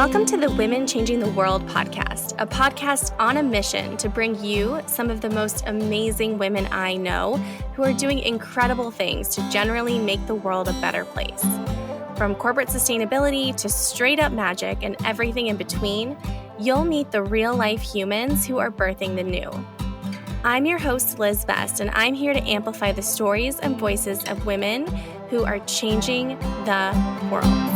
Welcome to the Women Changing the World podcast, a podcast on a mission to bring you some of the most amazing women I know who are doing incredible things to generally make the world a better place. From corporate sustainability to straight up magic and everything in between, you'll meet the real life humans who are birthing the new. I'm your host, Liz Best, and I'm here to amplify the stories and voices of women who are changing the world.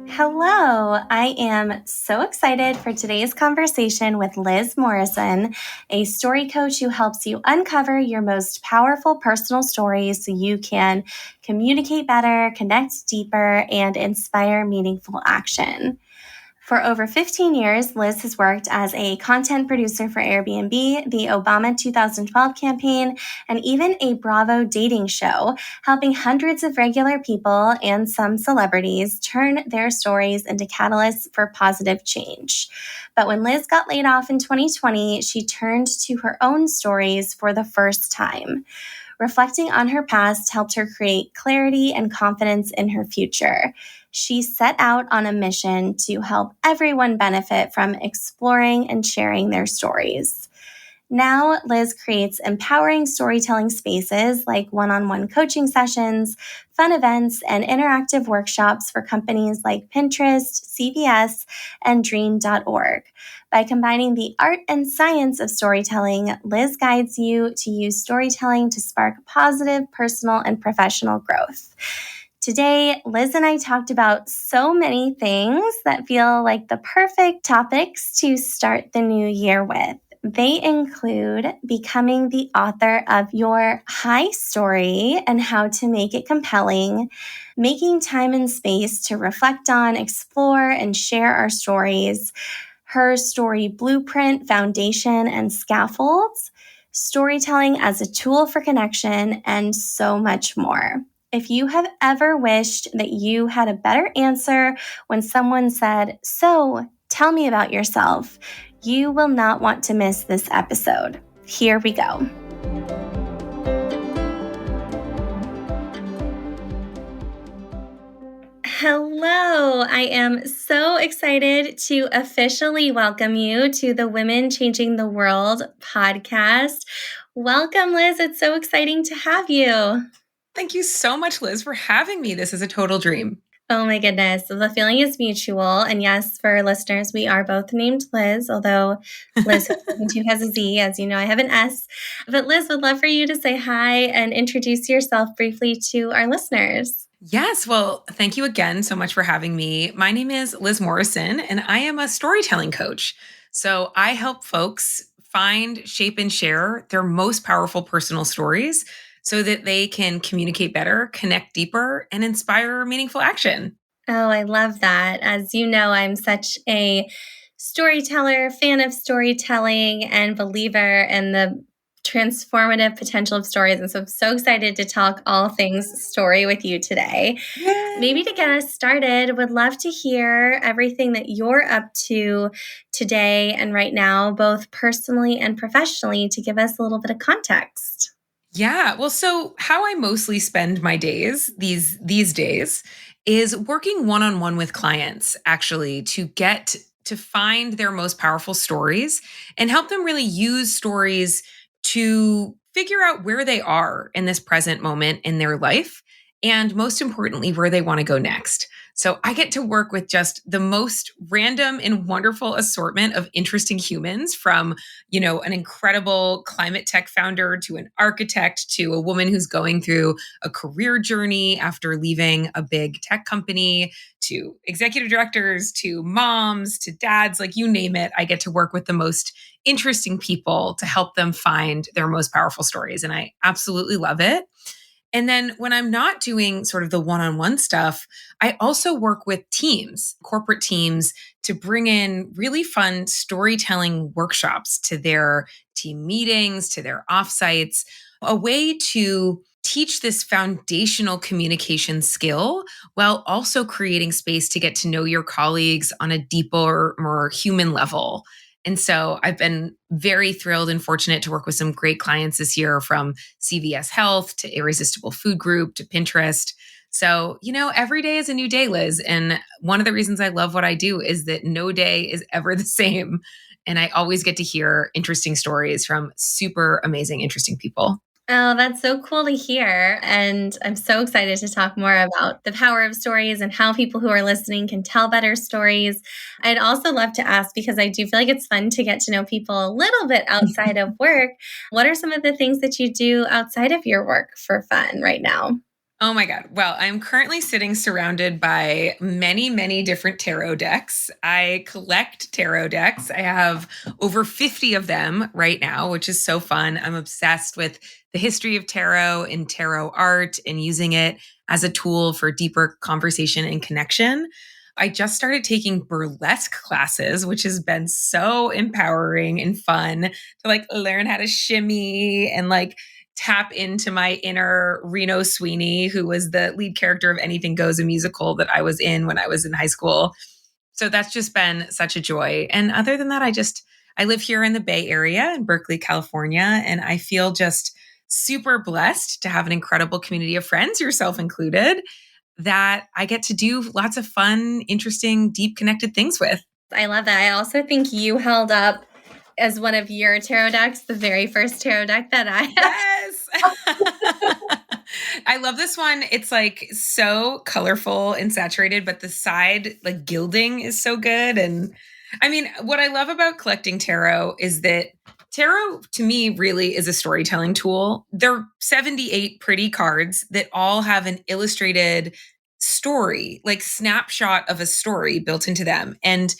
Hello, I am so excited for today's conversation with Liz Morrison, a story coach who helps you uncover your most powerful personal stories so you can communicate better, connect deeper, and inspire meaningful action. For over 15 years, Liz has worked as a content producer for Airbnb, the Obama 2012 campaign, and even a Bravo dating show, helping hundreds of regular people and some celebrities turn their stories into catalysts for positive change. But when Liz got laid off in 2020, she turned to her own stories for the first time. Reflecting on her past helped her create clarity and confidence in her future. She set out on a mission to help everyone benefit from exploring and sharing their stories. Now, Liz creates empowering storytelling spaces like one-on-one coaching sessions, fun events, and interactive workshops for companies like Pinterest, CVS, and Dream.org. By combining the art and science of storytelling, Liz guides you to use storytelling to spark positive personal and professional growth. Today, Liz and I talked about so many things that feel like the perfect topics to start the new year with. They include becoming the author of your high story and how to make it compelling, making time and space to reflect on, explore, and share our stories, her story blueprint, foundation, and scaffolds, storytelling as a tool for connection, and so much more. If you have ever wished that you had a better answer when someone said, "So, tell me about yourself," you will not want to miss this episode. Here we go. Hello, I am so excited to officially welcome you to the Women Changing the World podcast. Welcome, Liz. It's so exciting to have you. Thank you so much, Liz, for having me. This is a total dream. Oh my goodness. The feeling is mutual. And yes, for listeners, we are both named Liz, although Liz has a Z, as you know, I have an S. But Liz, would love for you to say hi and introduce yourself briefly to our listeners. Yes. Well, thank you again so much for having me. My name is Liz Morrison, and I am a storytelling coach. So I help folks find, shape, and share their most powerful personal stories so that they can communicate better, connect deeper, and inspire meaningful action. Oh, I love that. As you know, I'm such a storyteller, fan of storytelling, and believer in the transformative potential of stories. And so I'm so excited to talk all things story with you today. Yay. Maybe to get us started, would love to hear everything that you're up to today and right now, both personally and professionally, to give us a little bit of context. Yeah. Well, so how I mostly spend my days these days is working one-on-one with clients, actually, to find their most powerful stories and help them really use stories to figure out where they are in this present moment in their life, and most importantly, where they want to go next. So I get to work with just the most random and wonderful assortment of interesting humans, from, an incredible climate tech founder to an architect to a woman who's going through a career journey after leaving a big tech company, to executive directors, to moms, to dads, like you name it. I get to work with the most interesting people to help them find their most powerful stories. And I absolutely love it. And then when I'm not doing sort of the one-on-one stuff, I also work with teams, corporate teams, to bring in really fun storytelling workshops to their team meetings, to their offsites, a way to teach this foundational communication skill while also creating space to get to know your colleagues on a deeper, more human level. And so I've been very thrilled and fortunate to work with some great clients this year, from CVS Health to Irresistible Food Group to Pinterest. So, every day is a new day, Liz. And one of the reasons I love what I do is that no day is ever the same. And I always get to hear interesting stories from super amazing, interesting people. Oh, that's so cool to hear. And I'm so excited to talk more about the power of stories and how people who are listening can tell better stories. I'd also love to ask, because I do feel like it's fun to get to know people a little bit outside of work. What are some of the things that you do outside of your work for fun right now? Oh my God. Well, I'm currently sitting surrounded by many, many different tarot decks. I collect tarot decks. I have over 50 of them right now, which is so fun. I'm obsessed with the history of tarot and tarot art and using it as a tool for deeper conversation and connection. I just started taking burlesque classes, which has been so empowering and fun to learn how to shimmy and tap into my inner Reno Sweeney, who was the lead character of Anything Goes, a musical that I was in when I was in high school. So that's just been such a joy. And other than that, I live here in the Bay Area in Berkeley, California, and I feel just super blessed to have an incredible community of friends, yourself included, that I get to do lots of fun, interesting, deep connected things with. I love that. I also think you held up as one of your tarot decks, the very first tarot deck that I have. Yes. I love this one. It's so colorful and saturated, but the side gilding is so good. And I mean, what I love about collecting tarot is that tarot to me really is a storytelling tool. They're 78 pretty cards that all have an illustrated story, snapshot of a story built into them. And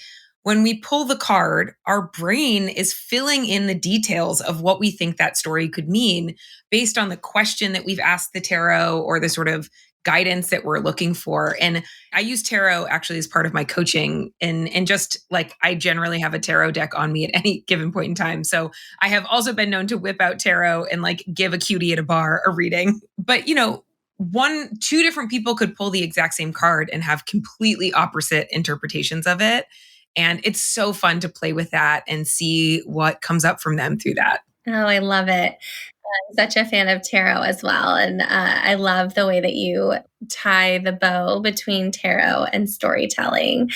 when we pull the card, our brain is filling in the details of what we think that story could mean based on the question that we've asked the tarot or the sort of guidance that we're looking for. And I use tarot actually as part of my coaching, and just I generally have a tarot deck on me at any given point in time. So I have also been known to whip out tarot and give a cutie at a bar a reading. But two different people could pull the exact same card and have completely opposite interpretations of it. And it's so fun to play with that and see what comes up from them through that. Oh, I love it. I'm such a fan of tarot as well. And I love the way that you tie the bow between tarot and storytelling.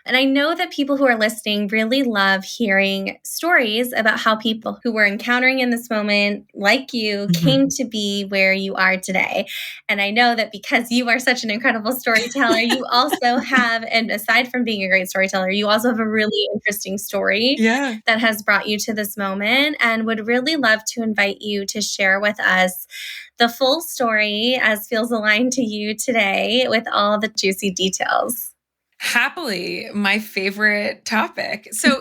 And I know that people who are listening really love hearing stories about how people who were encountering in this moment, like you, came to be where you are today. And I know that because you are such an incredible storyteller, you also have, and aside from being a great storyteller, you also have a really interesting story that has brought you to this moment, and would really love to invite you to share with us the full story as feels aligned to you today with all the juicy details. Happily, my favorite topic. So,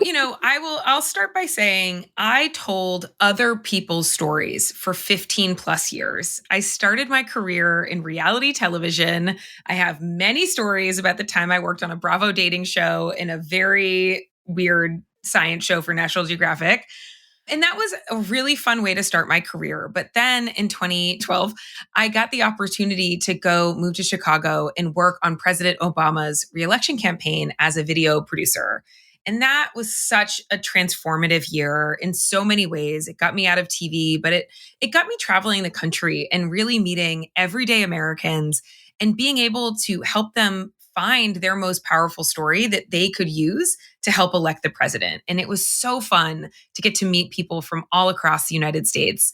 I'll start by saying I told other people's stories for 15 plus years. I started my career in reality television. I have many stories about the time I worked on a Bravo dating show in a very weird science show for National Geographic. And that was a really fun way to start my career. But then in 2012, I got the opportunity to go move to Chicago and work on President Obama's reelection campaign as a video producer. And that was such a transformative year in so many ways. It got me out of TV, but it got me traveling the country and really meeting everyday Americans and being able to help them find their most powerful story that they could use to help elect the president. And it was so fun to get to meet people from all across the United States.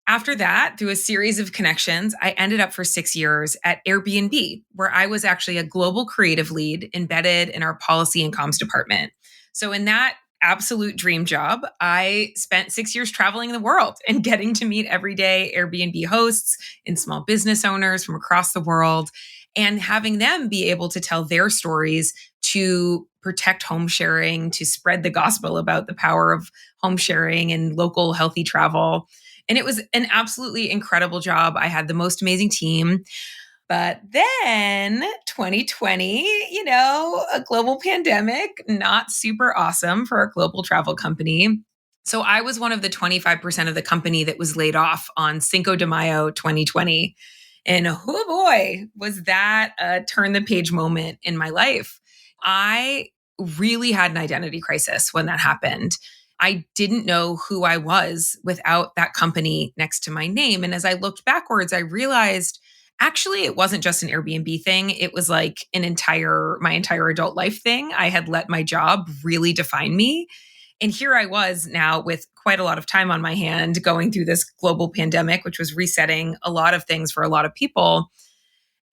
After that, through a series of connections, I ended up for 6 years at Airbnb, where I was actually a global creative lead embedded in our policy and comms department. So in that absolute dream job, I spent 6 years traveling the world and getting to meet everyday Airbnb hosts and small business owners from across the world, and having them be able to tell their stories to protect home sharing, to spread the gospel about the power of home sharing and local healthy travel. And it was an absolutely incredible job. I had the most amazing team. But then 2020, a global pandemic, not super awesome for a global travel company. So I was one of the 25% of the company that was laid off on Cinco de Mayo 2020. And oh boy, was that a turn the page moment in my life. I really had an identity crisis when that happened. I didn't know who I was without that company next to my name. And as I looked backwards, I realized actually it wasn't just an Airbnb thing. It was like my entire adult life thing. I had let my job really define me. And here I was now with quite a lot of time on my hand going through this global pandemic, which was resetting a lot of things for a lot of people.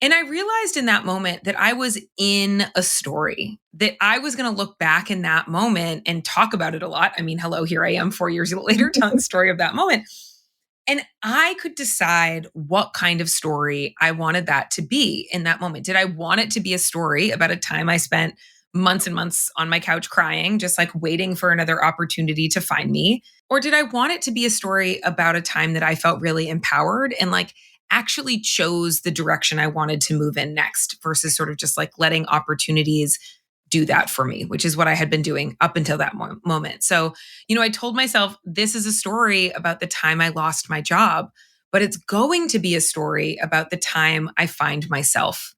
And I realized in that moment that I was in a story, that I was going to look back in that moment and talk about it a lot. I mean, hello, here I am 4 years later telling the story of that moment. And I could decide what kind of story I wanted that to be in that moment. Did I want it to be a story about a time I spent months and months on my couch crying, just like waiting for another opportunity to find me? Or did I want it to be a story about a time that I felt really empowered and like actually chose the direction I wanted to move in next versus sort of just like letting opportunities do that for me, which is what I had been doing up until that moment. So, I told myself this is a story about the time I lost my job, but it's going to be a story about the time I find myself.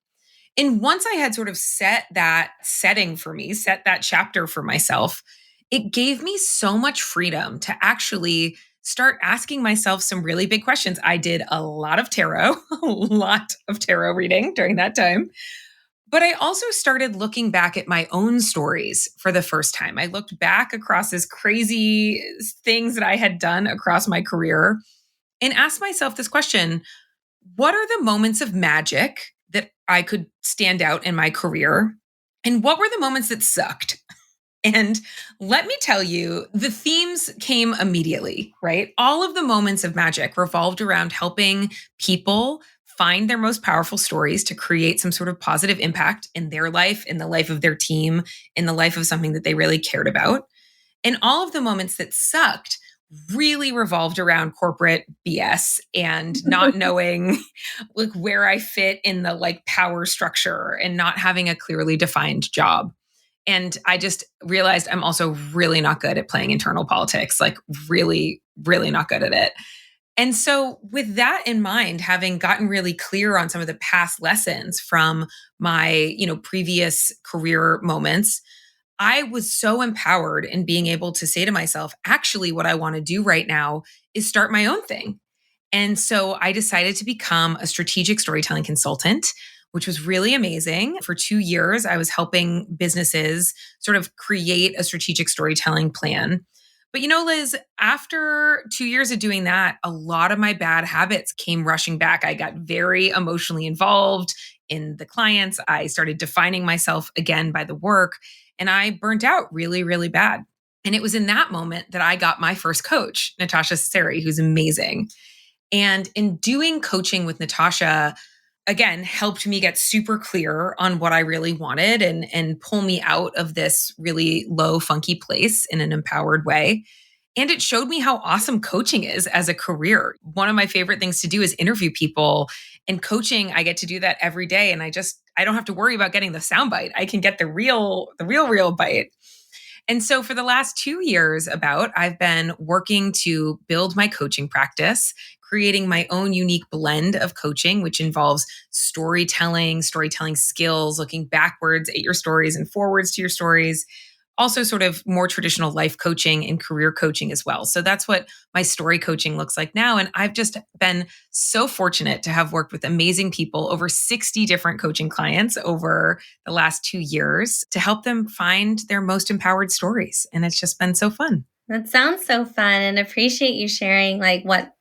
And once I had sort of set that setting for me, set that chapter for myself, it gave me so much freedom to actually start asking myself some really big questions. I did a lot of tarot, a lot of tarot reading during that time. But I also started looking back at my own stories for the first time. I looked back across this crazy things that I had done across my career and asked myself this question: what are the moments of magic that I could stand out in my career? And what were the moments that sucked? And let me tell you, the themes came immediately, right? All of the moments of magic revolved around helping people find their most powerful stories to create some sort of positive impact in their life, in the life of their team, in the life of something that they really cared about. And all of the moments that sucked really revolved around corporate BS and not knowing like where I fit in the like power structure and not having a clearly defined job. And I just realized I'm also really not good at playing internal politics, like really, really not good at it. And so, with that in mind, having gotten really clear on some of the past lessons from my, previous career moments, I was so empowered in being able to say to myself, actually, what I want to do right now is start my own thing. And so I decided to become a strategic storytelling consultant, which was really amazing. For 2 years, I was helping businesses sort of create a strategic storytelling plan. But Liz, after 2 years of doing that, a lot of my bad habits came rushing back. I got very emotionally involved in the clients. I started defining myself again by the work, and I burnt out really, really bad. And it was in that moment that I got my first coach, Natasha Cesari, who's amazing. And in doing coaching with Natasha, again, helped me get super clear on what I really wanted and pull me out of this really low, funky place in an empowered way. And it showed me how awesome coaching is as a career. One of my favorite things to do is interview people. And coaching, I get to do that every day. And I don't have to worry about getting the soundbite. I can get the real bite. And so for the last 2 years I've been working to build my coaching practice, creating my own unique blend of coaching, which involves storytelling skills, looking backwards at your stories and forwards to your stories. Also sort of more traditional life coaching and career coaching as well. So that's what my story coaching looks like now. And I've just been so fortunate to have worked with amazing people, over 60 different coaching clients over the last 2 years to help them find their most empowered stories. And it's just been so fun. That sounds so fun, and appreciate you sharing like what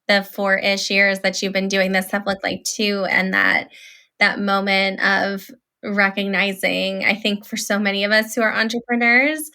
the 4-ish years that you've been doing this have looked like too. And that moment of recognizing, I think for so many of us who are entrepreneurs,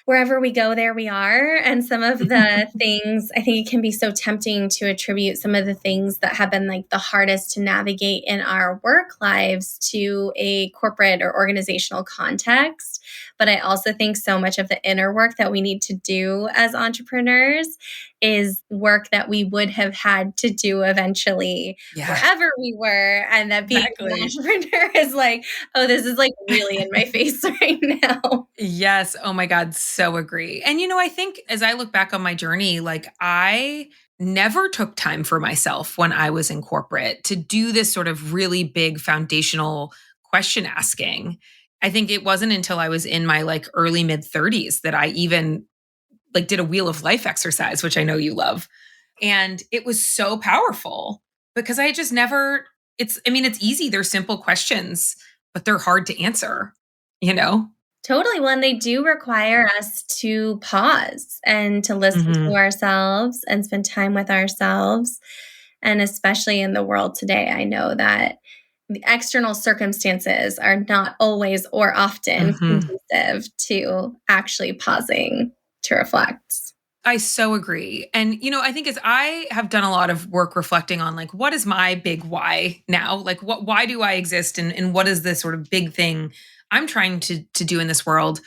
wherever we go, there we are. And some of the things, I think it can be so tempting to attribute some of the things that have been like the hardest to navigate in our work lives to a corporate or organizational context. But I also think so much of the inner work that we need to do as entrepreneurs is work that we would have had to do eventually Yeah, wherever we were. And that being an exactly. entrepreneur is like, oh, this is like really in my face right now. Yes. Oh my God. So agree. And, I think as I look back on my journey, like I never took time for myself when I was in corporate to do this sort of really big foundational question asking. I think it wasn't until I was in my like early mid 30s that I even like did a wheel of life exercise, which I know you love. And it was so powerful because I just never, it's easy. They're simple questions, but they're hard to answer, you know? Totally. Well, and they do require us to pause and to listen to Mhm. ourselves and spend time with ourselves. And especially in the world today, I know that the external circumstances are not always or often Mhm. conducive to actually pausing to reflect. I so agree. And, I think as I have done a lot of work reflecting on like, what is my big why now? Like, why do I exist? And what is this sort of big thing I'm trying to do in this world?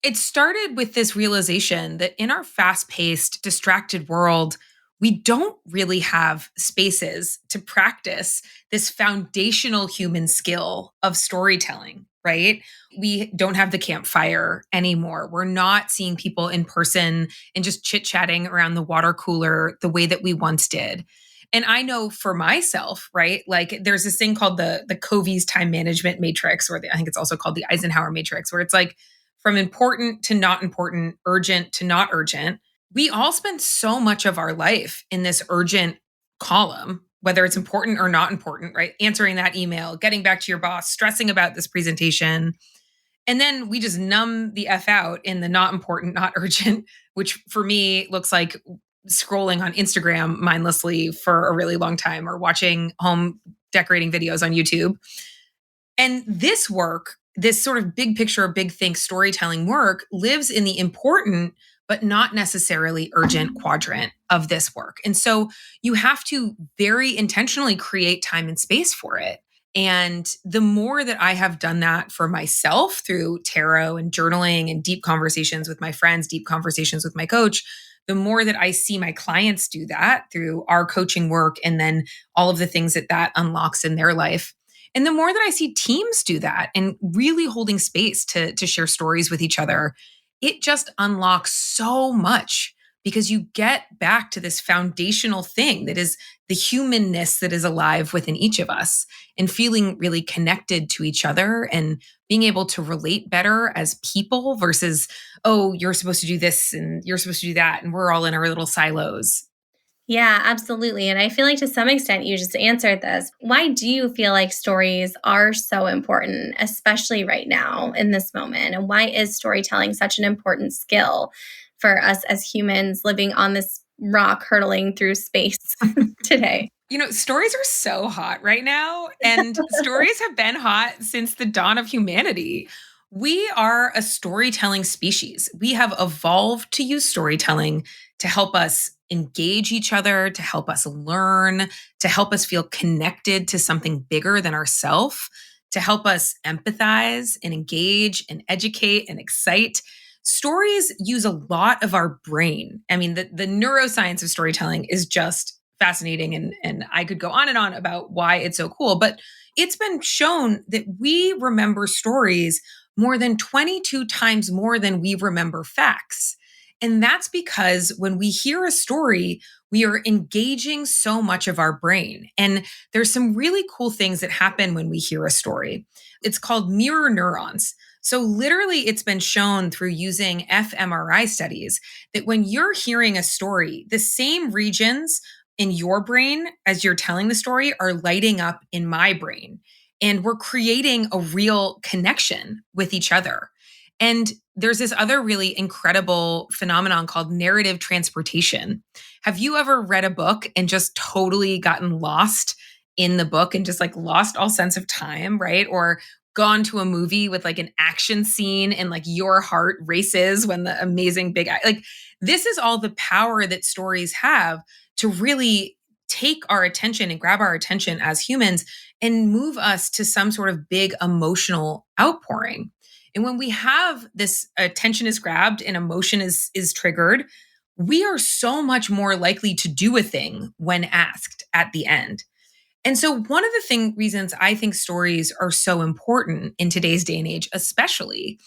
It started with this realization that in our fast paced, distracted world, we don't really have spaces to practice this foundational human skill of storytelling, right? We don't have the campfire anymore. We're not seeing people in person and just chit chatting around the water cooler the way that we once did. And I know for myself, right? Like there's this thing called the Covey's time management matrix, or I think it's also called the Eisenhower matrix, where it's like from important to not important, urgent to not urgent. We all spend so much of our life in this urgent column, whether it's important or not important, right? Answering that email, getting back to your boss, stressing about this presentation. And then we just numb the F out in the not important, not urgent, which for me looks like scrolling on Instagram mindlessly for a really long time or watching home decorating videos on YouTube. And this work, this sort of big picture, big think storytelling work lives in the important, but not necessarily urgent quadrant of this work. And so you have to very intentionally create time and space for it. And the more that I have done that for myself through tarot and journaling and deep conversations with my friends, deep conversations with my coach, the more that I see my clients do that through our coaching work and then all of the things that that unlocks in their life, and the more that I see teams do that and really holding space to share stories with each other, it just unlocks so much because you get back to this foundational thing that is the humanness that is alive within each of us and feeling really connected to each other and being able to relate better as people versus, oh, you're supposed to do this and you're supposed to do that. And we're all in our little silos. Yeah, absolutely. And I feel like to some extent you just answered this. Why do you feel like stories are so important, especially right now in this moment? And why is storytelling such an important skill for us as humans living on this rock hurtling through space today? Stories are so hot right now, and stories have been hot since the dawn of humanity. We are a storytelling species. We have evolved to use storytelling to help us engage each other, to help us learn, to help us feel connected to something bigger than ourselves, to help us empathize and engage and educate and excite. Stories use a lot of our brain. I mean, the neuroscience of storytelling is just fascinating, and I could go on and on about why it's so cool, but it's been shown that we remember stories more than 22 times more than we remember facts. And that's because when we hear a story, we are engaging so much of our brain. And there's some really cool things that happen when we hear a story. It's called mirror neurons. So, literally, it's been shown through using fMRI studies that when you're hearing a story, the same regions in your brain as you're telling the story are lighting up in my brain. And we're creating a real connection with each other. And there's this other really incredible phenomenon called narrative transportation. Have you ever read a book and just totally gotten lost in the book and just like lost all sense of time, right? Or gone to a movie with like an action scene and like your heart races when the amazing like this is all the power that stories have to really take our attention and grab our attention as humans and move us to some sort of big emotional outpouring. And when we have this attention is grabbed and emotion is triggered, we are so much more likely to do a thing when asked at the end. And so one of the reasons I think stories are so important in today's day and age, especially,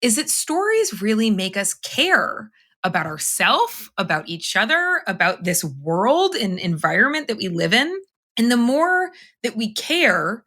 is that stories really make us care about ourselves, about each other, about this world and environment that we live in. And the more that we care,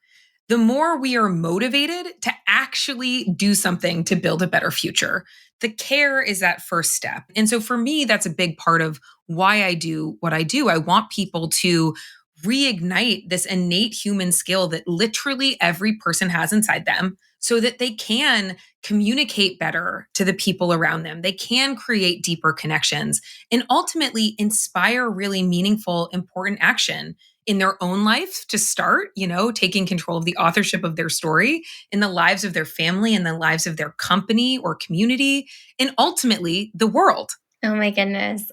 the more we are motivated to actually do something to build a better future. The care is that first step. And so for me, that's a big part of why I do what I do. I want people to reignite this innate human skill that literally every person has inside them so that they can communicate better to the people around them. They can create deeper connections and ultimately inspire really meaningful, important action in their own life to start, taking control of the authorship of their story, in the lives of their family, in the lives of their company or community, and ultimately the world. Oh my goodness.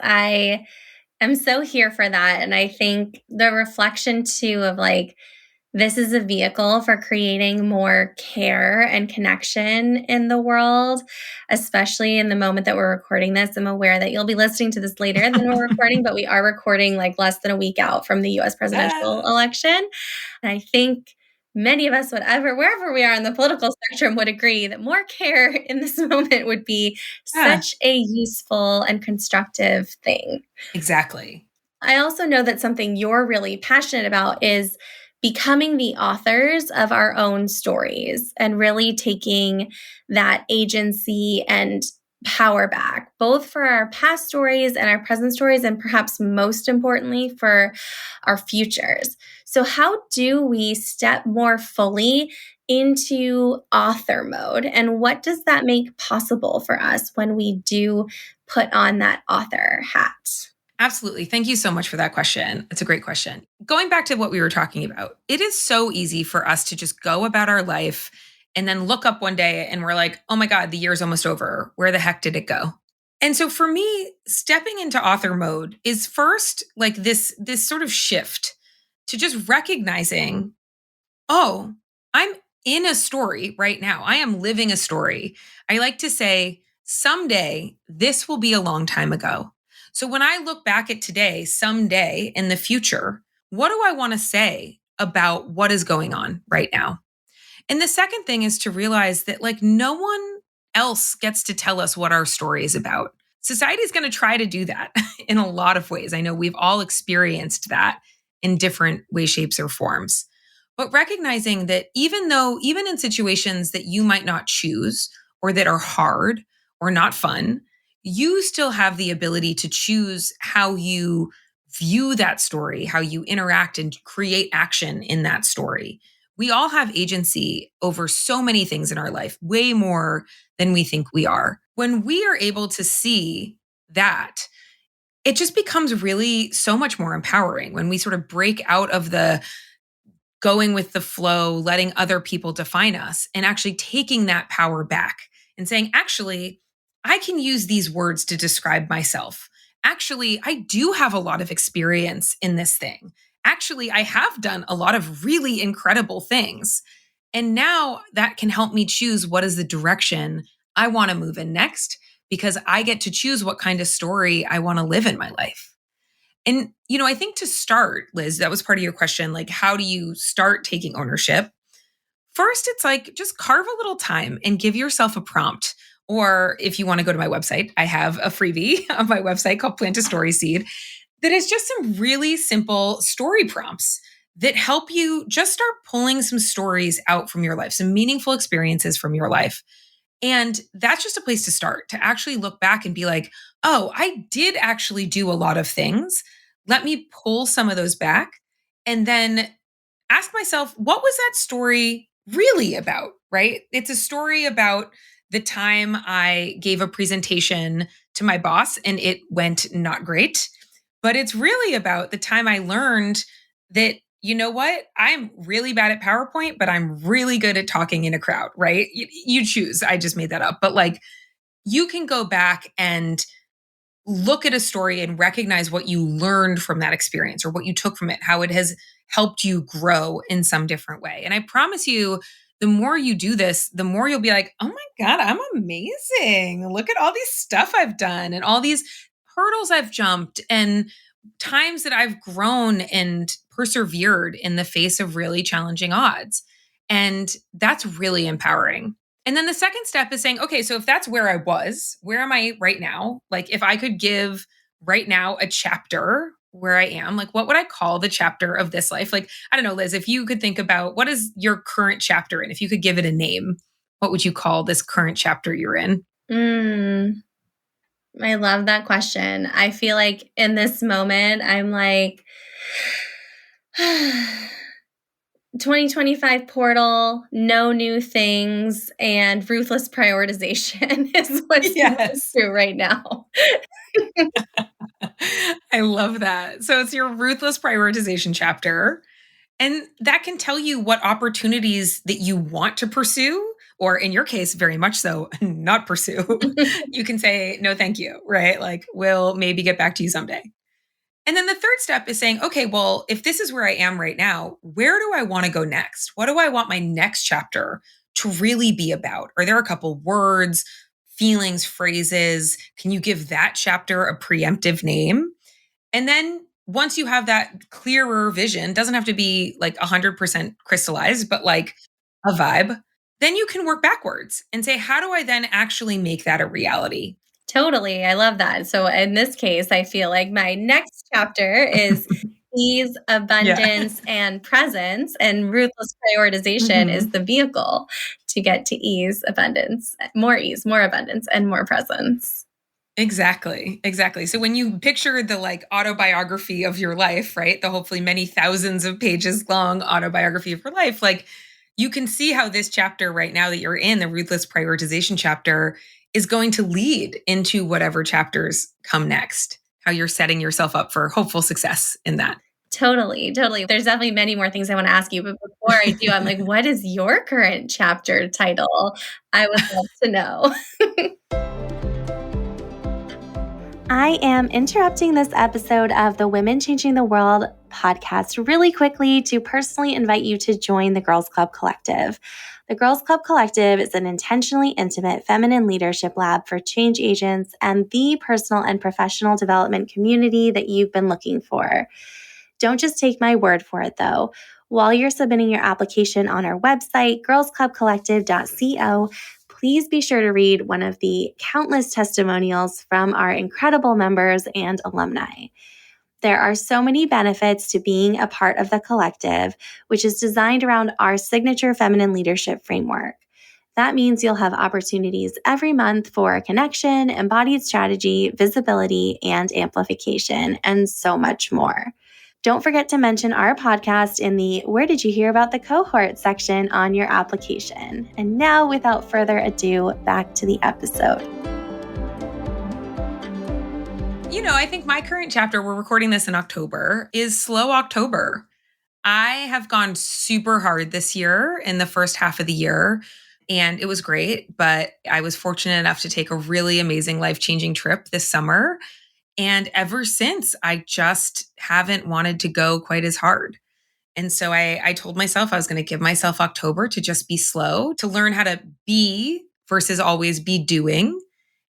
I'm so here for that. And I think the reflection too of like, this is a vehicle for creating more care and connection in the world, especially in the moment that we're recording this. I'm aware that you'll be listening to this later than we're recording, but we are recording like less than a week out from the US presidential election. And I think many of us, wherever we are in the political spectrum, would agree that more care in this moment would be Yeah, such a useful and constructive thing. exactly. I also know that something you're really passionate about is becoming the authors of our own stories and really taking that agency and power back, both for our past stories and our present stories, and perhaps most importantly, for our futures. So, how do we step more fully into author mode? And what does that make possible for us when we do put on that author hat? Absolutely. Thank you so much for that question. It's a great question. Going back to what we were talking about, it is so easy for us to just go about our life and then look up one day and we're like, oh my God, the year's almost over. Where the heck did it go? And so for me, stepping into author mode is first like this sort of shift to just recognizing, oh, I'm in a story right now. I am living a story. I like to say, someday this will be a long time ago. So when I look back at today, someday in the future, what do I want to say about what is going on right now? And the second thing is to realize that like no one else gets to tell us what our story is about. Society is going to try to do that in a lot of ways. I know we've all experienced that in different ways, shapes, or forms. But recognizing that even in situations that you might not choose or that are hard or not fun, you still have the ability to choose how you view that story, how you interact and create action in that story. We all have agency over so many things in our life, way more than we think we are. When we are able to see that, it just becomes really so much more empowering when we sort of break out of the going with the flow, letting other people define us, and actually taking that power back and saying, actually, I can use these words to describe myself. Actually, I do have a lot of experience in this thing. Actually, I have done a lot of really incredible things. And now that can help me choose what is the direction I want to move in next, because I get to choose what kind of story I want to live in my life. And, I think to start, Liz, that was part of your question. Like, how do you start taking ownership? First, it's like just carve a little time and give yourself a prompt. Or if you want to go to my website, I have a freebie on my website called Plant a Story Seed that is just some really simple story prompts that help you just start pulling some stories out from your life, some meaningful experiences from your life. And that's just a place to start, to actually look back and be like, oh, I did actually do a lot of things. Let me pull some of those back and then ask myself, what was that story really about? Right? It's a story about the time I gave a presentation to my boss and it went not great. But it's really about the time I learned that, you know what? I'm really bad at PowerPoint, but I'm really good at talking in a crowd, right? You choose. I just made that up. But like, you can go back and look at a story and recognize what you learned from that experience or what you took from it, how it has helped you grow in some different way. And I promise you, the more you do this, the more you'll be like, oh my God, I'm amazing. Look at all these stuff I've done and all these hurdles I've jumped and times that I've grown and persevered in the face of really challenging odds. And that's really empowering. And then the second step is saying, okay, so if that's where I was, where am I right now? Like, if I could give right now a chapter where I am, like, what would I call the chapter of this life? Like, I don't know, Liz, if you could think about what is your current chapter in, if you could give it a name, what would you call this current chapter you're in? I love that question. I feel like in this moment, I'm like, 2025 portal, no new things, and ruthless prioritization is what's going Yes. through right now. I love that. So it's your ruthless prioritization chapter. And that can tell you what opportunities that you want to pursue, or in your case, very much so, not pursue. You can say, no, thank you, right? Like, we'll maybe get back to you someday. And then the third step is saying, okay, well, if this is where I am right now, where do I want to go next? What do I want my next chapter to really be about? Are there a couple words, feelings, phrases? Can you give that chapter a preemptive name? And then once you have that clearer vision, doesn't have to be like 100% crystallized, but like a vibe, then you can work backwards and say, how do I then actually make that a reality? Totally. I love that. So in this case, I feel like my next chapter is ease, Yeah. abundance, and presence, and ruthless prioritization is Mhm. the vehicle to get to ease, more abundance, and more presence. Exactly. Exactly. So when you picture the like autobiography of your life, right? The hopefully many thousands of pages long autobiography of your life, like you can see how this chapter right now that you're in, the ruthless prioritization chapter, is going to lead into whatever chapters come next, how you're setting yourself up for hopeful success in that. Totally, totally. There's definitely many more things I want to ask you, but before I do, I'm like, what is your current chapter title? I would love to know. I am interrupting this episode of the Women Changing the World podcast really quickly to personally invite you to join the Girls Club Collective. The Girls Club Collective is an intentionally intimate feminine leadership lab for change agents and the personal and professional development community that you've been looking for. Don't just take my word for it, though. While you're submitting your application on our website, girlsclubcollective.co, please be sure to read one of the countless testimonials from our incredible members and alumni. There are so many benefits to being a part of the collective, which is designed around our signature feminine leadership framework. That means you'll have opportunities every month for connection, embodied strategy, visibility, and amplification, and so much more. Don't forget to mention our podcast in the Where Did You Hear About the Cohort section on your application. And now, without further ado, back to the episode. You know, I think my current chapter, we're recording this in October, is slow October. I have gone super hard this year in the first half of the year, and it was great. But I was fortunate enough to take a really amazing, life-changing trip this summer. And ever since, I just haven't wanted to go quite as hard. And so I told myself I was going to give myself October to just be slow, to learn how to be versus always be doing.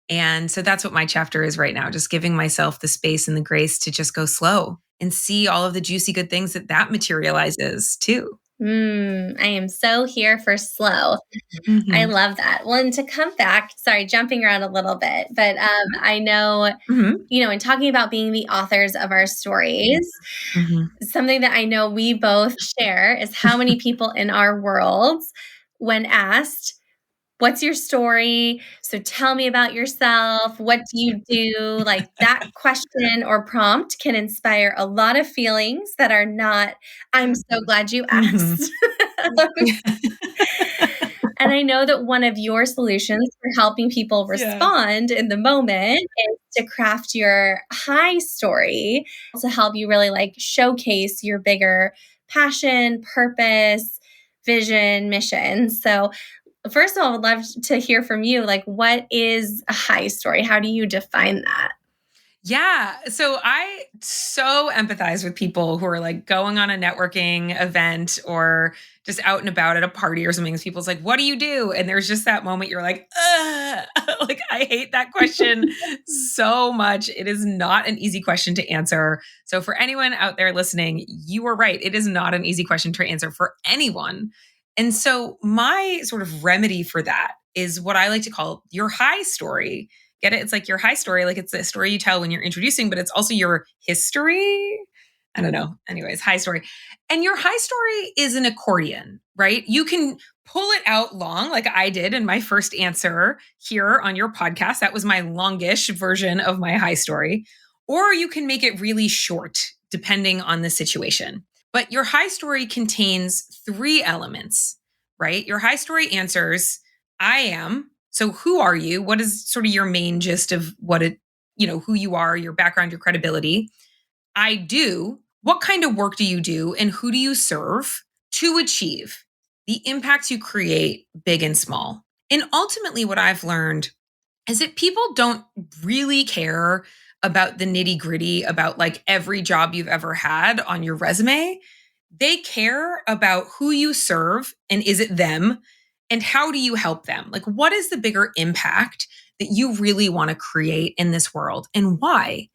And so that's what my chapter is right now, just giving myself the space and the grace to just go slow and see all of the juicy good things that materializes too. I am so here for slow. I Mhm. love that. Well, and to come back, sorry, jumping around a little bit, but I know, Mhm. in talking about being the authors of our stories, Mhm. something that I know we both share is how many people in our worlds, when asked, what's your story? So tell me about yourself. What do you do? Like that question or prompt can inspire a lot of feelings that are not, I'm so glad you Mhm. asked. And I know that one of your solutions for helping people Yeah. respond in the moment is to craft your high story to help you really like showcase your bigger passion, purpose, vision, mission. So first of all, I would love to hear from you. Like, what is a high story? How do you define that? Yeah. So I so empathize with people who are like going on a networking event or just out and about at a party or something. People's like, what do you do? And there's just that moment you're like, ugh. Like, I hate that question so much. It is not an easy question to answer. So for anyone out there listening, you were right. It is not an easy question to answer for anyone. And so my sort of remedy for that is what I like to call your high story. Get it? It's like your high story, like it's the story you tell when you're introducing, but it's also your history. I don't know. Anyways, high story. And your high story is an accordion, right? You can pull it out long, like I did in my first answer here on your podcast. That was my longish version of my high story. Or you can make it really short, depending on the situation. But your high story contains three elements, right? Your high story answers I am. So who are you? What is sort of your main gist of what it, who you are, your background, your credibility? I do. What kind of work do you do and who do you serve to achieve the impacts you create, big and small? And ultimately, what I've learned is that people don't really care about the nitty gritty, about like every job you've ever had on your resume. They care about who you serve and is it them? And how do you help them? Like, what is the bigger impact that you really want to create in this world and why?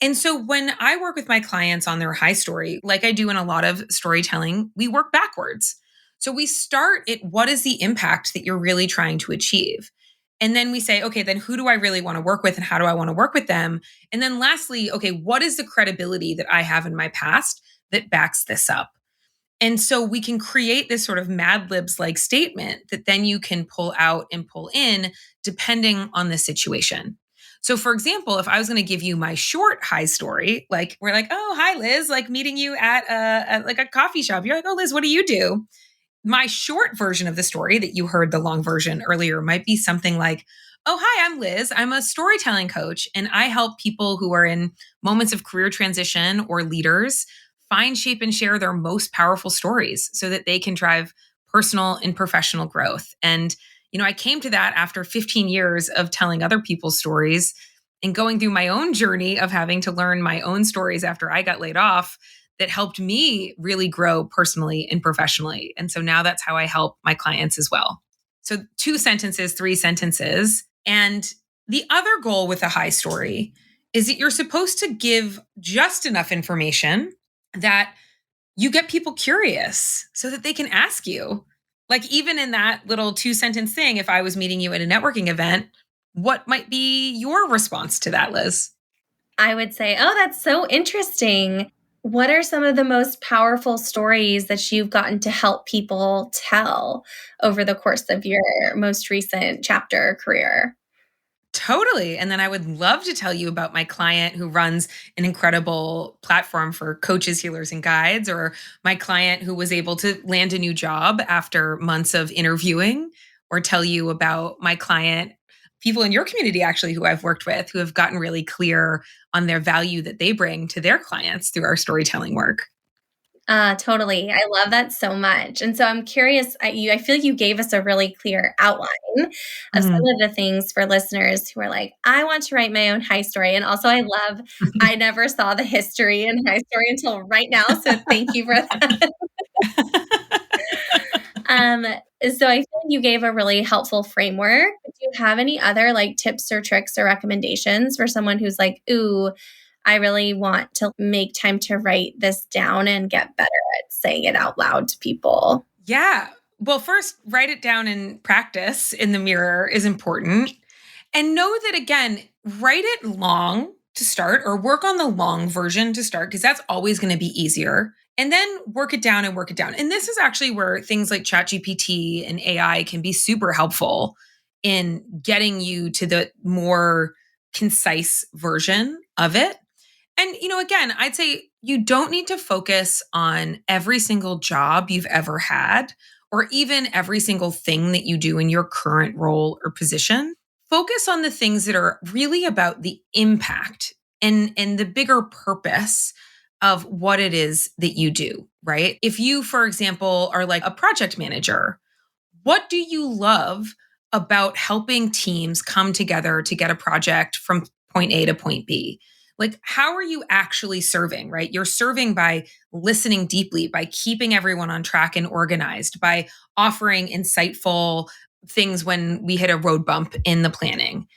And so when I work with my clients on their high story, like I do in a lot of storytelling, we work backwards. So we start at what is the impact that you're really trying to achieve? And then we say, okay, then who do I really want to work with and how do I want to work with them? And then lastly, okay, what is the credibility that I have in my past that backs this up? And so we can create this sort of Mad Libs like statement that then you can pull out and pull in depending on the situation. So, for example, if I was going to give you my short high story, like we're like, oh, hi, Liz, like meeting you at like a coffee shop. You're like, oh, Liz, what do you do? My short version of the story that you heard the long version earlier might be something like, oh, hi, I'm Liz. I'm a storytelling coach, and I help people who are in moments of career transition or leaders find, shape, and share their most powerful stories so that they can drive personal and professional growth. And, I came to that after 15 years of telling other people's stories and going through my own journey of having to learn my own stories after I got laid off that helped me really grow personally and professionally. And so now that's how I help my clients as well. So 2 sentences, 3 sentences. And the other goal with a high story is that you're supposed to give just enough information that you get people curious so that they can ask you. Like even in that little 2-sentence thing, if I was meeting you at a networking event, what might be your response to that, Liz? I would say, oh, that's so interesting. What are some of the most powerful stories that you've gotten to help people tell over the course of your most recent chapter career? Totally. And then I would love to tell you about my client who runs an incredible platform for coaches, healers, and guides, or my client who was able to land a new job after months of interviewing, or tell you about my client, people in your community actually who I've worked with who have gotten really clear on their value that they bring to their clients through our storytelling work. Totally. I love that so much. And so I'm curious, I feel like you gave us a really clear outline of some of the things for listeners who are like, I want to write my own high story. And also I never saw the history in high story until right now. So thank you for that. Um, so I feel like you gave a really helpful framework. Do you have any other like tips or tricks or recommendations for someone who's like, ooh, I really want to make time to write this down and get better at saying it out loud to people? Yeah. Well, first, write it down and practice in the mirror is important. And know that, again, write it long to start or work on the long version to start, because that's always going to be easier. And then work it down and work it down. And this is actually where things like ChatGPT and AI can be super helpful in getting you to the more concise version of it. And, again, I'd say you don't need to focus on every single job you've ever had or even every single thing that you do in your current role or position. Focus on the things that are really about the impact and the bigger purpose of what it is that you do, right? If you, for example, are like a project manager, what do you love about helping teams come together to get a project from point A to point B? Like, how are you actually serving, right? You're serving by listening deeply, by keeping everyone on track and organized, by offering insightful things when we hit a road bump in the planning.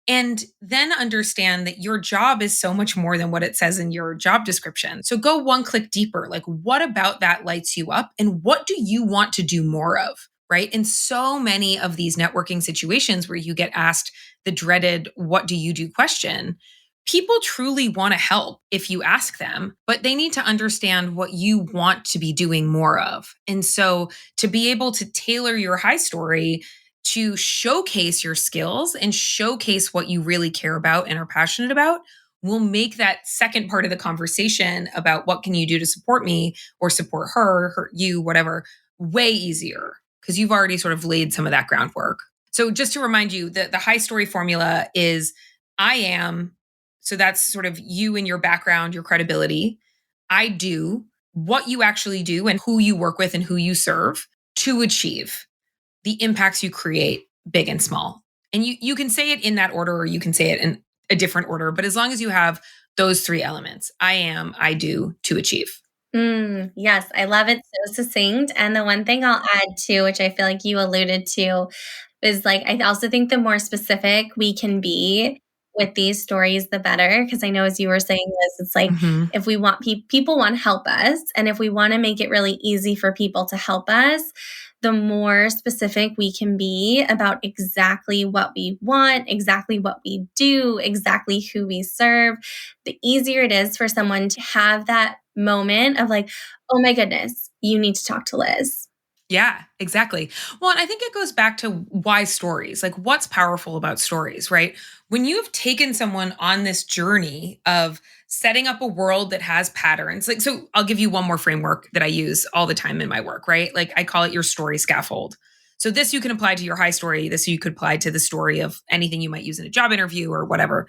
And then understand that your job is so much more than what it says in your job description. So go one click deeper. Like, what about that lights you up? And what do you want to do more of? Right. In so many of these networking situations where you get asked the dreaded, what do you do question, people truly want to help if you ask them, but they need to understand what you want to be doing more of. And so to be able to tailor your high story to showcase your skills and showcase what you really care about and are passionate about will make that second part of the conversation about what can you do to support me or support her, you, whatever, way easier because you've already sort of laid some of that groundwork. So just to remind you that the high story formula is I am, so that's sort of you and your background, your credibility. I do, what you actually do and who you work with and who you serve to achieve the impacts you create, big and small. And you can say it in that order or you can say it in a different order, but as long as you have those three elements, I am, I do, to achieve. Yes, I love it, so succinct. And the one thing I'll add to, which I feel like you alluded to, is like, I also think the more specific we can be with these stories, the better. Because I know, as you were saying, Liz, it's like if we want people want to help us, and if we want to make it really easy for people to help us, the more specific we can be about exactly what we want, exactly what we do, exactly who we serve, the easier it is for someone to have that moment of like, oh my goodness, you need to talk to Liz. Yeah, exactly. Well, and I think it goes back to why stories, like what's powerful about stories, right? When you've taken someone on this journey of setting up a world that has patterns, like, so I'll give you one more framework that I use all the time in my work, right? Like I call it your story scaffold. So this you can apply to your high story. This you could apply to the story of anything you might use in a job interview or whatever.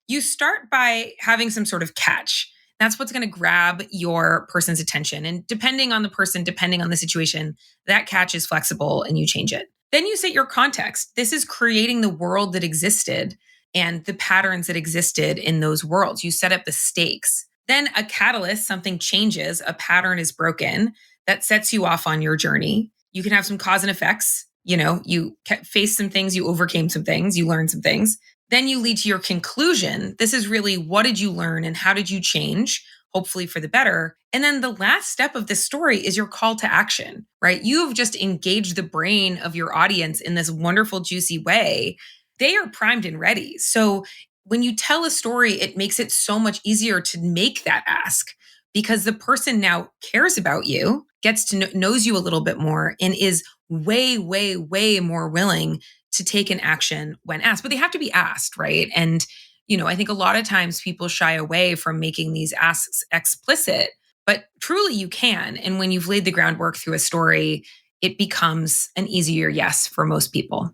You start by having some sort of catch. That's what's going to grab your person's attention. And depending on the person, depending on the situation, that catch is flexible and you change it. Then you set your context. This is creating the world that existed and the patterns that existed in those worlds. You set up the stakes. Then a catalyst, something changes, a pattern is broken that sets you off on your journey. You can have some cause and effects. You know, you faced some things, you overcame some things, you learned some things. Then you lead to your conclusion. This is really what did you learn and how did you change, hopefully for the better. And then the last step of this story is your call to action, right? You have just engaged the brain of your audience in this wonderful, juicy way. They are primed and ready. So when you tell a story, it makes it so much easier to make that ask because the person now cares about you, gets to knows you a little bit more, and is way, way, way more willing to take an action when asked, but they have to be asked, right? And, you know, I think a lot of times people shy away from making these asks explicit, but truly you can. And when you've laid the groundwork through a story, it becomes an easier yes for most people.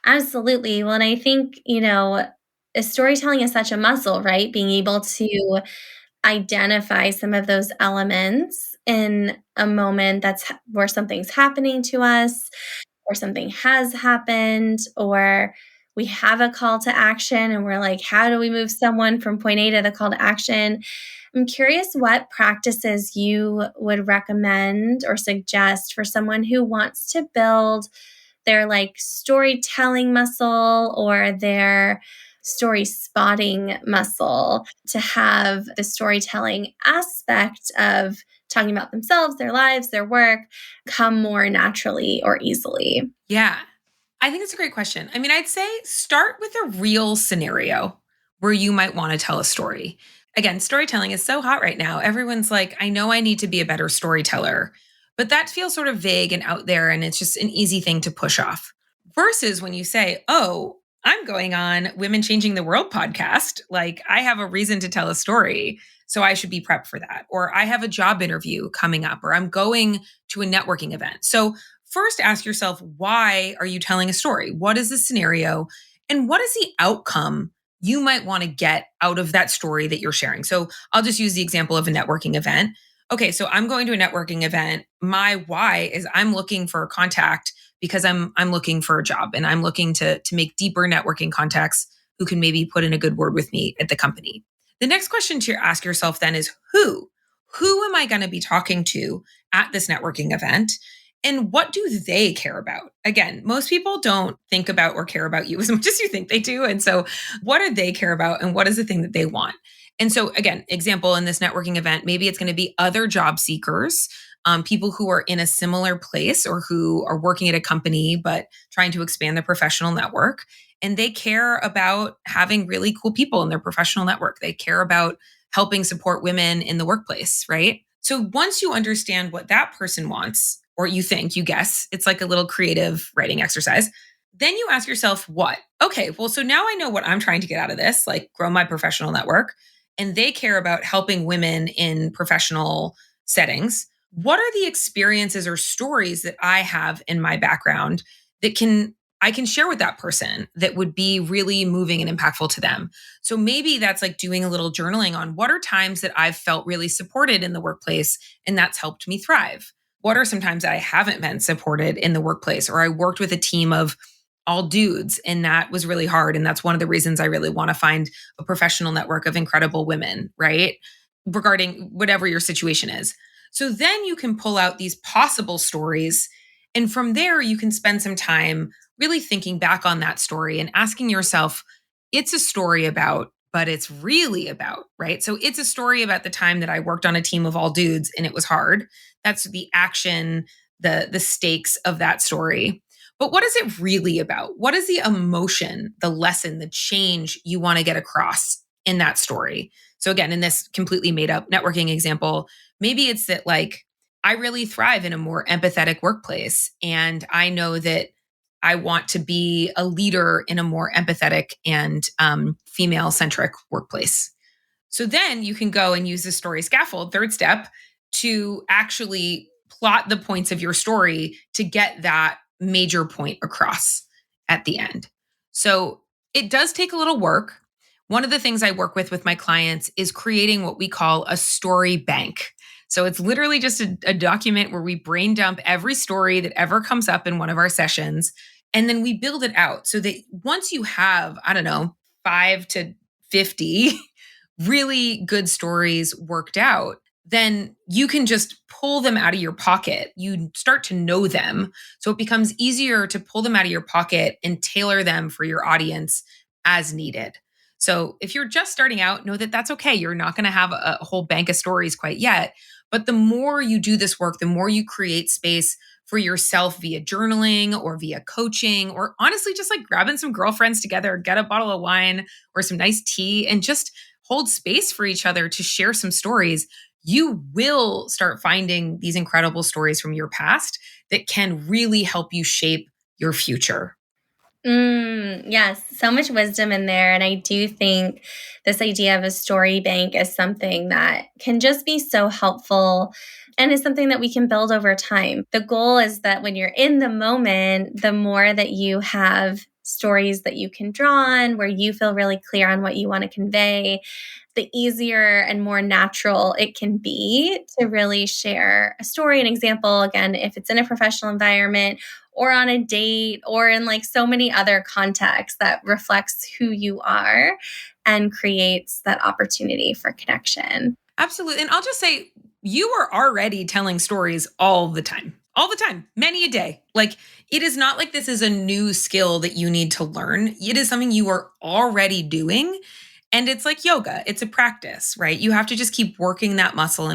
Absolutely. Well, and I think, storytelling is such a muscle, right? Being able to identify some of those elements in a moment where something's happening to us, or something has happened, or we have a call to action and we're like, how do we move someone from point A to the call to action? I'm curious what practices you would recommend or suggest for someone who wants to build their like storytelling muscle or their story spotting muscle to have the storytelling aspect of talking about themselves, their lives, their work come more naturally or easily? Yeah, I think it's a great question. I mean, I'd say start with a real scenario where you might want to tell a story. Again, storytelling is so hot right now. Everyone's like, I know I need to be a better storyteller, but that feels sort of vague and out there, and it's just an easy thing to push off. Versus when you say, oh, I'm going on Women Changing the World podcast. Like, I have a reason to tell a story, so I should be prepped for that. Or I have a job interview coming up, or I'm going to a networking event. So first ask yourself, why are you telling a story? What is the scenario? And what is the outcome you might want to get out of that story that you're sharing? So I'll just use the example of a networking event. Okay, so I'm going to a networking event. My why is I'm looking for a contact because I'm looking for a job and I'm looking to make deeper networking contacts who can maybe put in a good word with me at the company. The next question to ask yourself then is who? Who am I going to be talking to at this networking event? And what do they care about? Again, most people don't think about or care about you as much as you think they do. And so, what do they care about? And what is the thing that they want? And so, again, example in this networking event, maybe it's going to be other job seekers, people who are in a similar place or who are working at a company, but trying to expand their professional network. And they care about having really cool people in their professional network. They care about helping support women in the workplace, right? So once you understand what that person wants, or you think, you guess, it's like a little creative writing exercise. Then you ask yourself, what? Okay, well, so now I know what I'm trying to get out of this, like grow my professional network. And they care about helping women in professional settings. What are the experiences or stories that I have in my background that I can share with that person that would be really moving and impactful to them? So maybe that's like doing a little journaling on what are times that I've felt really supported in the workplace and that's helped me thrive. What are some times I haven't been supported in the workplace, or I worked with a team of all dudes and that was really hard. And that's one of the reasons I really want to find a professional network of incredible women, right? Regarding whatever your situation is. So then you can pull out these possible stories. And from there, you can spend some time really thinking back on that story and asking yourself, it's a story about, but it's really about, right? So it's a story about the time that I worked on a team of all dudes and it was hard. That's the action, the stakes of that story. But what is it really about? What is the emotion, the lesson, the change you want to get across in that story? So again, in this completely made up networking example, maybe it's that like, I really thrive in a more empathetic workplace. And I know that I want to be a leader in a more empathetic and female centric workplace. So then you can go and use the story scaffold, third step, to actually plot the points of your story to get that major point across at the end. So it does take a little work. One of the things I work with my clients is creating what we call a story bank. So it's literally just a document where we brain dump every story that ever comes up in one of our sessions. And then we build it out so that once you have, I don't know, 5 to 50 really good stories worked out, then you can just pull them out of your pocket. You start to know them. So it becomes easier to pull them out of your pocket and tailor them for your audience as needed. So if you're just starting out, know that that's okay. You're not going to have a whole bank of stories quite yet. But the more you do this work, the more you create space for yourself via journaling or via coaching, or honestly, just like grabbing some girlfriends together, get a bottle of wine or some nice tea and just hold space for each other to share some stories. You will start finding these incredible stories from your past that can really help you shape your future. Yes, so much wisdom in there. And I do think this idea of a story bank is something that can just be so helpful and is something that we can build over time. The goal is that when you're in the moment, the more that you have stories that you can draw on, where you feel really clear on what you want to convey, the easier and more natural it can be to really share a story, an example, again, if it's in a professional environment or on a date or in like so many other contexts that reflects who you are and creates that opportunity for connection. Absolutely. And I'll just say, you are already telling stories all the time, many a day. Like, it is not like this is a new skill that you need to learn. It is something you are already doing. And it's like yoga, it's a practice, right? You have to just keep working that muscle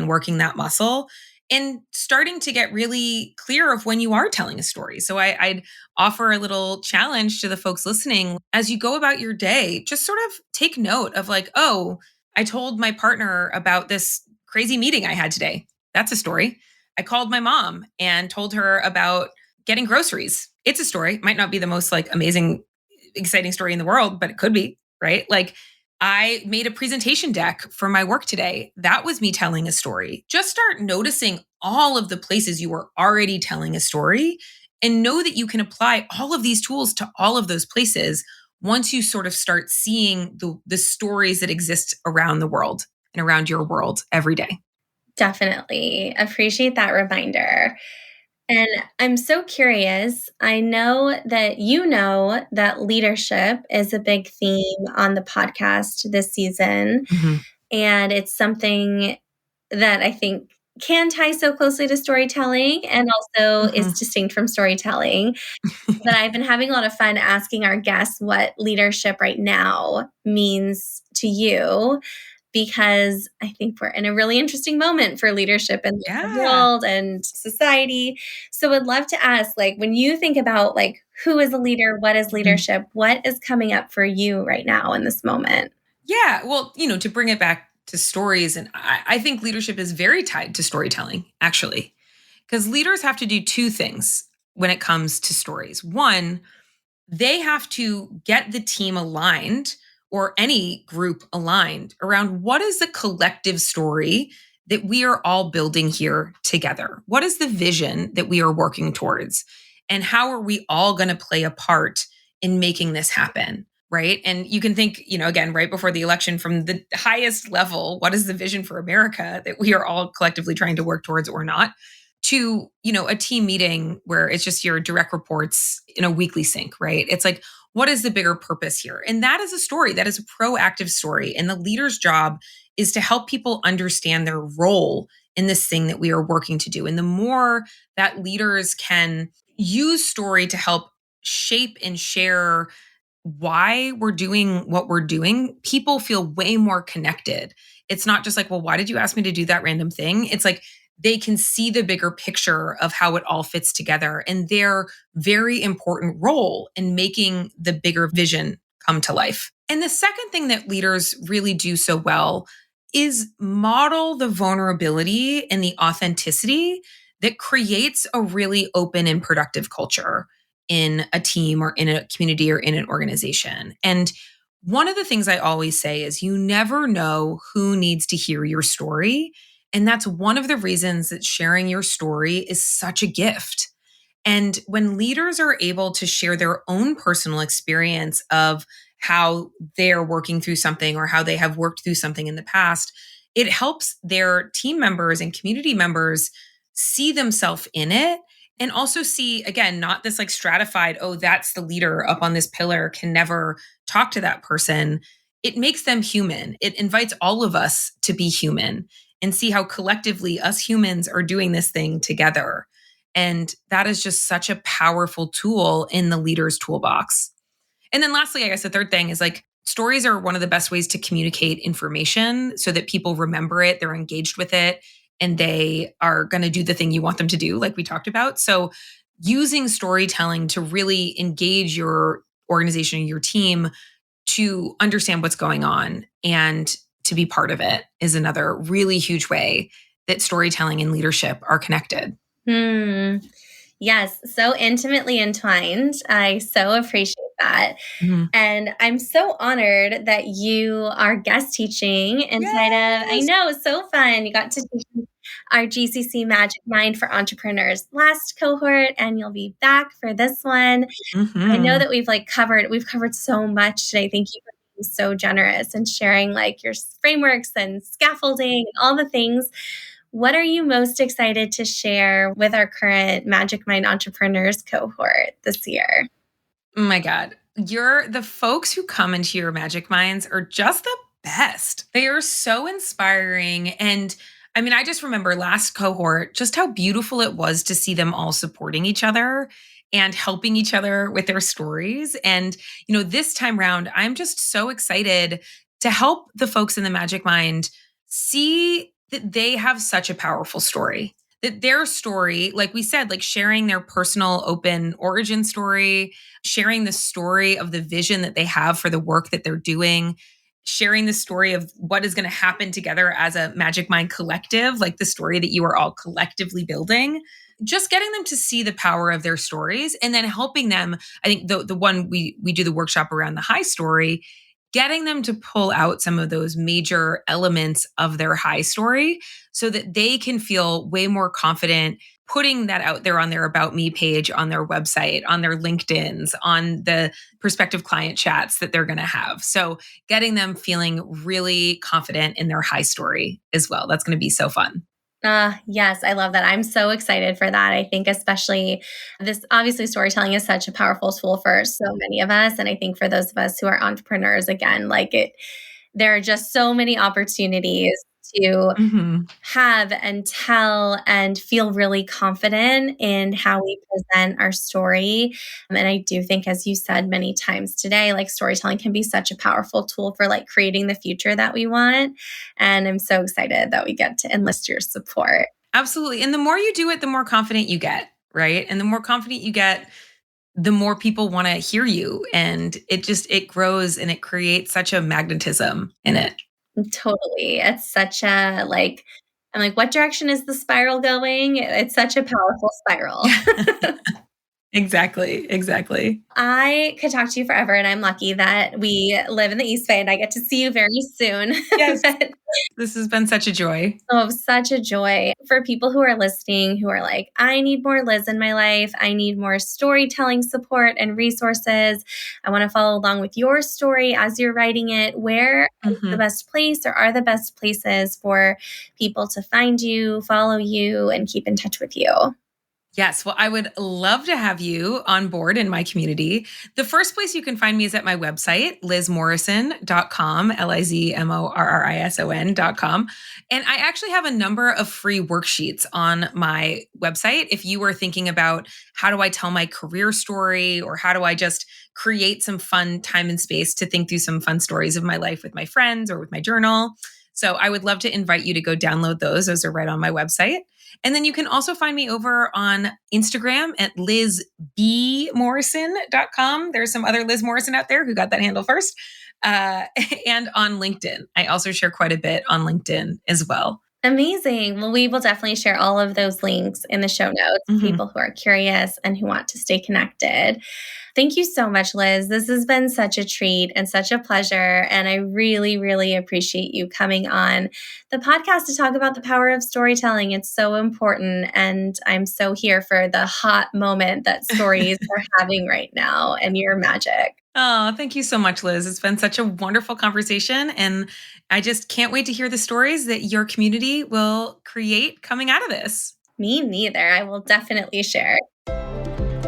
and starting to get really clear of when you are telling a story. So I'd offer a little challenge to the folks listening as you go about your day, just sort of take note of like, oh, I told my partner about this crazy meeting I had today. That's a story. I called my mom and told her about getting groceries. It's a story. Might not be the most like amazing, exciting story in the world, but it could be, right? Like, I made a presentation deck for my work today. That was me telling a story. Just start noticing all of the places you are already telling a story and know that you can apply all of these tools to all of those places once you sort of start seeing the stories that exist around the world and around your world every day. Definitely appreciate that reminder. And I'm so curious. I know that leadership is a big theme on the podcast this season. Mhm. And it's something that I think can tie so closely to storytelling and also is Mhm. distinct from storytelling. But I've been having a lot of fun asking our guests what leadership right now means to you, because I think we're in a really interesting moment for leadership in the Yeah. world and society. So would love to ask, like, when you think about like who is a leader, what is Mhm. leadership, what is coming up for you right now in this moment? Yeah. Well, to bring it back to stories, and I think leadership is very tied to storytelling, actually, because leaders have to do two things when it comes to stories. One, they have to get the team aligned or any group aligned around what is the collective story that we are all building here together? What is the vision that we are working towards? And how are we all going to play a part in making this happen? Right. And you can think, again, right before the election, from the highest level, what is the vision for America that we are all collectively trying to work towards or not? To a team meeting where it's just your direct reports in a weekly sync, right? It's like, what is the bigger purpose here? And that is a story, that is a proactive story, and the leader's job is to help people understand their role in this thing that we are working to do. And the more that leaders can use story to help shape and share why we're doing what we're doing, people feel way more connected. It's not just like, well, why did you ask me to do that random thing? It's like they can see the bigger picture of how it all fits together and their very important role in making the bigger vision come to life. And the second thing that leaders really do so well is model the vulnerability and the authenticity that creates a really open and productive culture in a team or in a community or in an organization. And one of the things I always say is you never know who needs to hear your story. And that's one of the reasons that sharing your story is such a gift. And when leaders are able to share their own personal experience of how they're working through something or how they have worked through something in the past, it helps their team members and community members see themselves in it, and also see, again, not this like stratified, oh, that's the leader up on this pillar, can never talk to that person. It makes them human. It invites all of us to be human and see how collectively us humans are doing this thing together. And that is just such a powerful tool in the leader's toolbox. And then lastly, I guess the third thing is like stories are one of the best ways to communicate information so that people remember it, they're engaged with it, and they are going to do the thing you want them to do, like we talked about. So using storytelling to really engage your organization, your team, to understand what's going on and to be part of it is another really huge way that storytelling and leadership are connected. Hmm. Yes, so intimately entwined. I so appreciate that. Mhm. And I'm so honored that you are guest teaching inside of, I Yes. know, it's so fun. You got to teach our GCC Magic Mind for Entrepreneurs last cohort, and you'll be back for this one. I know Mhm. that we've covered so much today. Thank you for being so generous and sharing like your frameworks and scaffolding and all the things. What are you most excited to share with our current Magic Mind Entrepreneurs cohort this year? Oh my God. The folks who come into your Magic Minds are just the best. They are so inspiring. And I mean, I just remember last cohort, just how beautiful it was to see them all supporting each other and helping each other with their stories. And, this time round, I'm just so excited to help the folks in the Magic Mind see that they have such a powerful story. That their story, like we said, like sharing their personal open origin story, sharing the story of the vision that they have for the work that they're doing, sharing the story of what is going to happen together as a Magic Mind collective, like the story that you are all collectively building. Just getting them to see the power of their stories and then helping them. I think the one we do the workshop around the high story, getting them to pull out some of those major elements of their high story so that they can feel way more confident putting that out there on their About Me page, on their website, on their LinkedIn's, on the prospective client chats that they're going to have. So getting them feeling really confident in their high story as well. That's going to be so fun. Yes, I love that. I'm so excited for that. I think especially this, obviously storytelling is such a powerful tool for so many of us. And I think for those of us who are entrepreneurs, again, there are just so many opportunities to Mhm. have and tell and feel really confident in how we present our story. And I do think, as you said many times today, like storytelling can be such a powerful tool for like creating the future that we want. And I'm so excited that we get to enlist your support. Absolutely. And the more you do it, the more confident you get, right? And the more confident you get, the more people want to hear you. And it grows and it creates such a magnetism in it. Totally. It's such a like, I'm like, what direction is the spiral going? It's such a powerful spiral. Exactly. Exactly. I could talk to you forever, and I'm lucky that we live in the East Bay and I get to see you very soon. Yes. But This has been such a joy. oh, such a joy for people who are listening who are like, I need more Liz in my life. I need more storytelling support and resources. I want to follow along with your story as you're writing it. Where is the Mhm. best place or are the best places for people to find you, follow you, and keep in touch with you? Yes. Well, I would love to have you on board in my community. The first place you can find me is at my website, lizmorrison.com, LIZMORRISON.com. And I actually have a number of free worksheets on my website. If you were thinking about how do I tell my career story or how do I just create some fun time and space to think through some fun stories of my life with my friends or with my journal. So I would love to invite you to go download those. Those are right on my website. And then you can also find me over on Instagram at lizbmorrison.com. There's some other Liz Morrison out there who got that handle first. Uh, and on LinkedIn. I also share quite a bit on LinkedIn as well. Amazing. Well, we will definitely share all of those links in the show notes, Mhm. people who are curious and who want to stay connected. Thank you so much, Liz. This has been such a treat and such a pleasure. And I really, really appreciate you coming on the podcast to talk about the power of storytelling. It's so important. And I'm so here for the hot moment that stories are having right now and your magic. Oh, thank you so much, Liz. It's been such a wonderful conversation. And I just can't wait to hear the stories that your community will create coming out of this. Me neither. I will definitely share.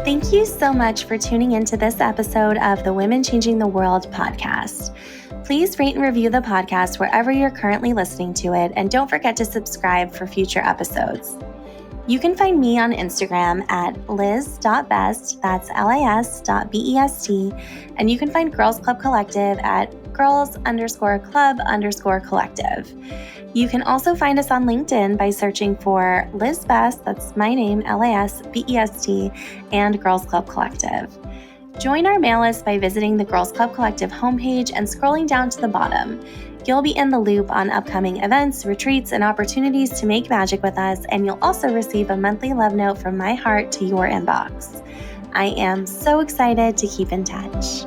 Thank you so much for tuning into this episode of the Women Changing the World podcast. Please rate and review the podcast wherever you're currently listening to it, and don't forget to subscribe for future episodes. You can find me on Instagram at liz.best, that's lis.best, and you can find Girls Club Collective at girls_club_collective. You can also find us on LinkedIn by searching for Liz Best, that's my name, LISBEST, and Girls Club Collective. Join our mail list by visiting the Girls Club Collective homepage and scrolling down to the bottom. You'll be in the loop on upcoming events, retreats, and opportunities to make magic with us, and you'll also receive a monthly love note from my heart to your inbox. I am so excited to keep in touch.